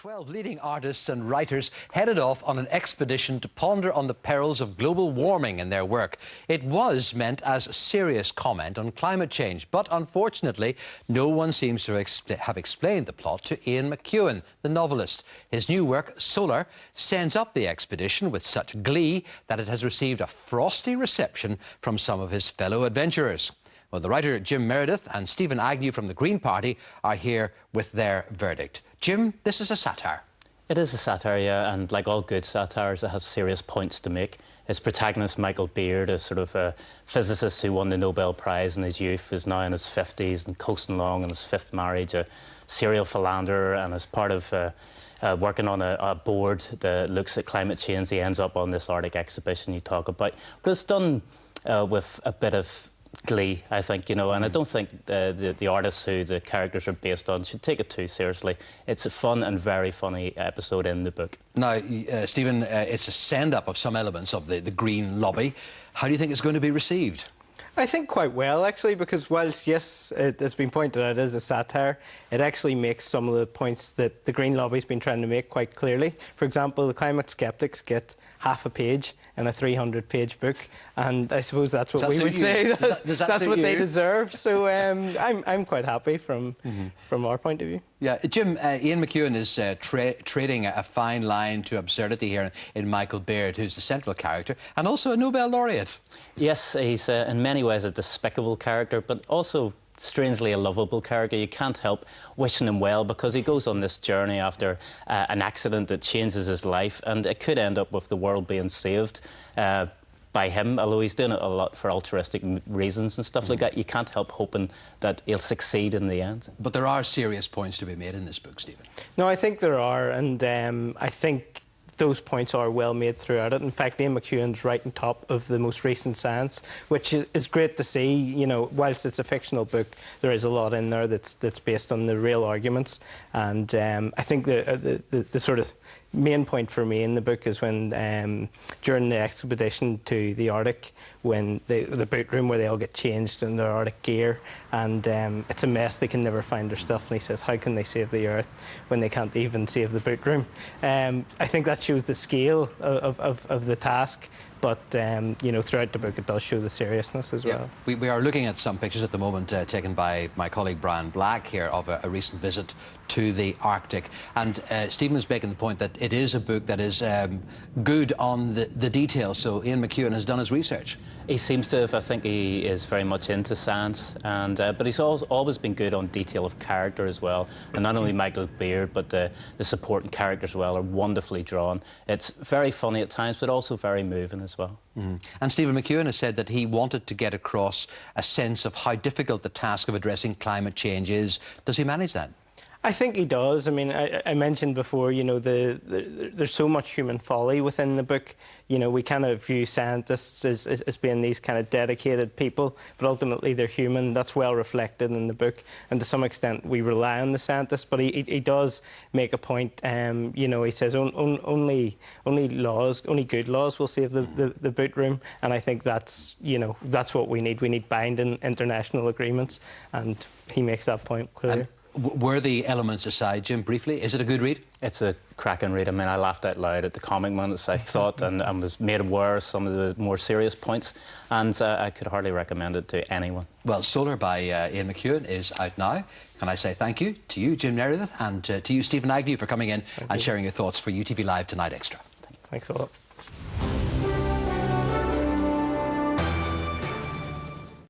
12 leading artists and writers headed off on an expedition to ponder on the perils of global warming in their work. It was meant as a serious comment on climate change, but unfortunately, no one seems to have explained the plot to Ian McEwan, the novelist. His new work, Solar, sends up the expedition with such glee that it has received a frosty reception from some of his fellow adventurers. Well, the writer Jim Meredith and Stephen Agnew from the Green Party are here with their verdict. Jim, this is a satire. It is a satire, yeah, and like all good satires, it has serious points to make. Its protagonist, Michael Beard, is sort of a physicist who won the Nobel Prize in his youth, is now in his 50s and coasting along in his fifth marriage, a serial philanderer, and as part of working on a board that looks at climate change, he ends up on this Arctic exhibition you talk about. But it's done with a bit of glee, I think, you know, and I don't think the artists who the characters are based on should take it too seriously. It's a fun and very funny episode in the book. Now, Stephen, it's a send-up of some elements of the Green lobby. How do you think it's going to be received? I think quite well, actually, because whilst, yes, it's been pointed out as a satire, it actually makes some of the points that the Green lobby's been trying to make quite clearly. For example, the climate skeptics get half a page in a 300-page book, and I suppose that's what we would say. That's what they deserve. So I'm quite happy from our point of view. Yeah, Jim, Ian McEwan is trading a fine line to absurdity here in Michael Beard, who's the central character, and also a Nobel laureate. Yes, he's in many ways a despicable character, but also strangely a lovable character. You can't help wishing him well because he goes on this journey after an accident that changes his life, and it could end up with the world being saved by him, although he's doing it a lot for altruistic reasons and stuff like that. You can't help hoping that he'll succeed in the end. But there are serious points to be made in this book, Stephen. No, I think there are, and I think those points are well made throughout it. In fact, Ian McEwan's right on top of the most recent science, which is great to see. You know, whilst it's a fictional book, there is a lot in there that's based on the real arguments. And I think the sort of main point for me in the book is when, during the expedition to the Arctic, when the boot room where they all get changed in their Arctic gear, and it's a mess, they can never find their stuff, and he says, how can they save the Earth when they can't even save the boot room? I think that shows the scale of the task. But, you know, throughout the book, it does show the seriousness as well. We are looking at some pictures at the moment taken by my colleague Brian Black here of a recent visit to the Arctic. And Stephen was making the point that it is a book that is good on the details. So Ian McEwan has done his research. He seems to have. I think he is very much into science, and but he's always been good on detail of character as well. And not only Michael Beard, but the supporting characters as well are wonderfully drawn. It's very funny at times, but also very moving as well. And Stephen McEwan has said that he wanted to get across a sense of how difficult the task of addressing climate change is. Does he manage that? I think he does. I mean, I mentioned before, you know, there's so much human folly within the book. You know, we kind of view scientists as being these kind of dedicated people, but ultimately they're human. That's well reflected in the book, and to some extent we rely on the scientists. But he does make a point. You know, he says only good laws will save the boot room, and I think that's, you know, that's what we need. We need binding international agreements, and he makes that point clear. Were the elements aside, Jim, briefly, is it a good read? It's a cracking read. I mean, I laughed out loud at the comic moments, I thought, and was made aware of some of the more serious points, and I could hardly recommend it to anyone. Well, Solar by Ian McEwan is out now. Can I say thank you to you, Jim Meredith, and to you, Stephen Agnew, for coming in and sharing your thoughts for UTV Live Tonight Extra. Thanks a lot.